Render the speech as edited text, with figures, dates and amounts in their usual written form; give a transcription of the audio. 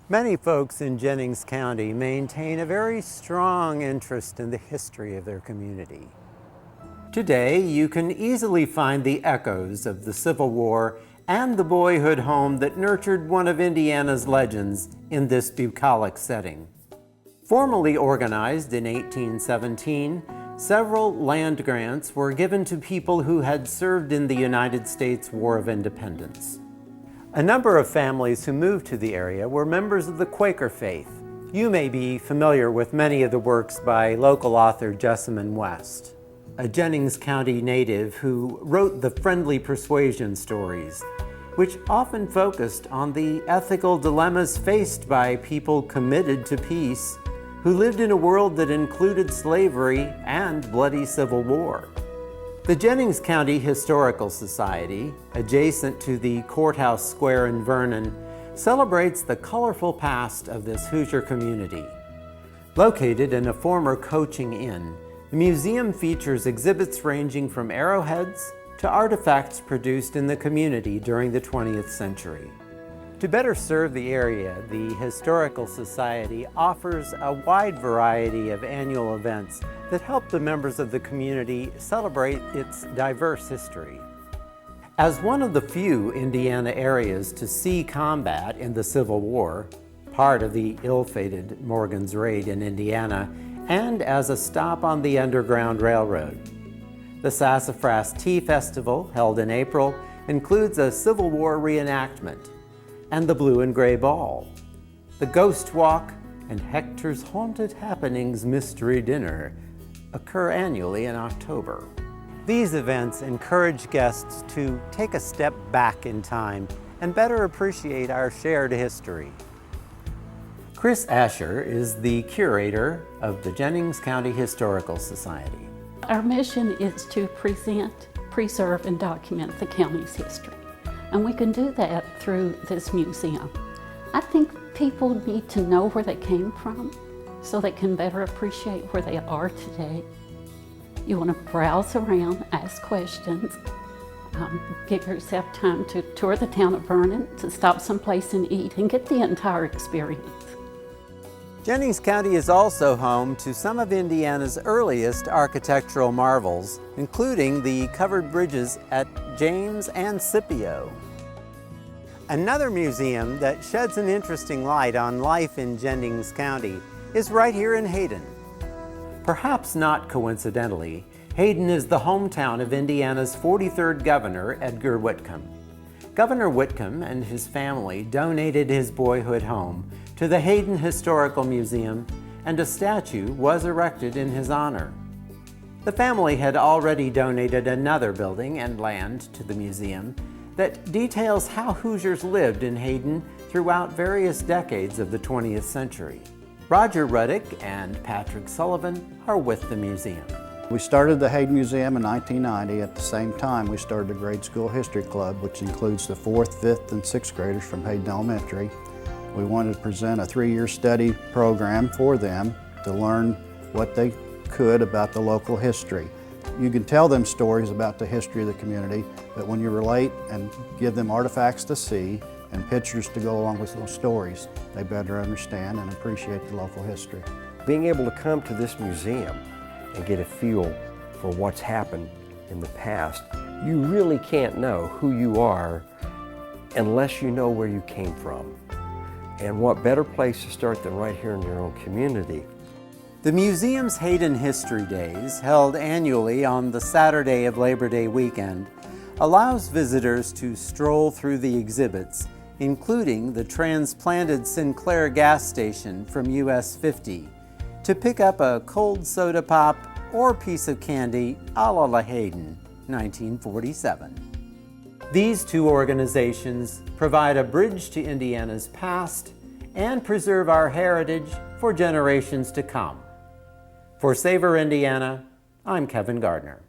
Many folks in Jennings County maintain a very strong interest in the history of their community. Today, you can easily find the echoes of the Civil War and the boyhood home that nurtured one of Indiana's legends in this bucolic setting. Formally organized in 1817, several land grants were given to people who had served in the United States War of Independence. A number of families who moved to the area were members of the Quaker faith. You may be familiar with many of the works by local author Jessamine West, a Jennings County native who wrote the Friendly Persuasion stories, which often focused on the ethical dilemmas faced by people committed to peace who lived in a world that included slavery and bloody civil war. The Jennings County Historical Society, adjacent to the Courthouse Square in Vernon, celebrates the colorful past of this Hoosier community. Located in a former coaching inn, the museum features exhibits ranging from arrowheads to artifacts produced in the community during the 20th century. To better serve the area, the Historical Society offers a wide variety of annual events that help the members of the community celebrate its diverse history. As one of the few Indiana areas to see combat in the Civil War, part of the ill-fated Morgan's Raid in Indiana, and as a stop on the Underground Railroad, the Sassafras Tea Festival, held in April, includes a Civil War reenactment, and the Blue and Gray Ball, the Ghost Walk, and Hector's Haunted Happenings Mystery Dinner occur annually in October. These events encourage guests to take a step back in time and better appreciate our shared history. Chris Asher is the curator of the Jennings County Historical Society. Our mission is to present, preserve, and document the county's history. And we can do that through this museum. I think people need to know where they came from so they can better appreciate where they are today. You want to browse around, ask questions, give yourself time to tour the town of Vernon, to stop someplace and eat, and get the entire experience. Jennings County is also home to some of Indiana's earliest architectural marvels, including the covered bridges at James and Scipio. Another museum that sheds an interesting light on life in Jennings County is right here in Hayden. Perhaps not coincidentally, Hayden is the hometown of Indiana's 43rd governor, Edgar Whitcomb. Governor Whitcomb and his family donated his boyhood home to the Hayden Historical Museum, and a statue was erected in his honor. The family had already donated another building and land to the museum that details how Hoosiers lived in Hayden throughout various decades of the 20th century. Roger Ruddick and Patrick Sullivan are with the museum. We started the Hayden Museum in 1990. At the same time, we started the Grade School History Club, which includes the 4th, 5th, and 6th graders from Hayden Elementary. We wanted to present a 3-year study program for them to learn what they could about the local history. You can tell them stories about the history of the community, but when you relate and give them artifacts to see and pictures to go along with those stories, they better understand and appreciate the local history. Being able to come to this museum and get a feel for what's happened in the past, you really can't know who you are unless you know where you came from. And what better place to start than right here in your own community. The museum's Hayden History Days, held annually on the Saturday of Labor Day weekend, allows visitors to stroll through the exhibits, including the transplanted Sinclair gas station from US 50, to pick up a cold soda pop or piece of candy a la Hayden, 1947. These two organizations provide a bridge to Indiana's past and preserve our heritage for generations to come. For SAVOR Indiana, I'm Kevin Gardner.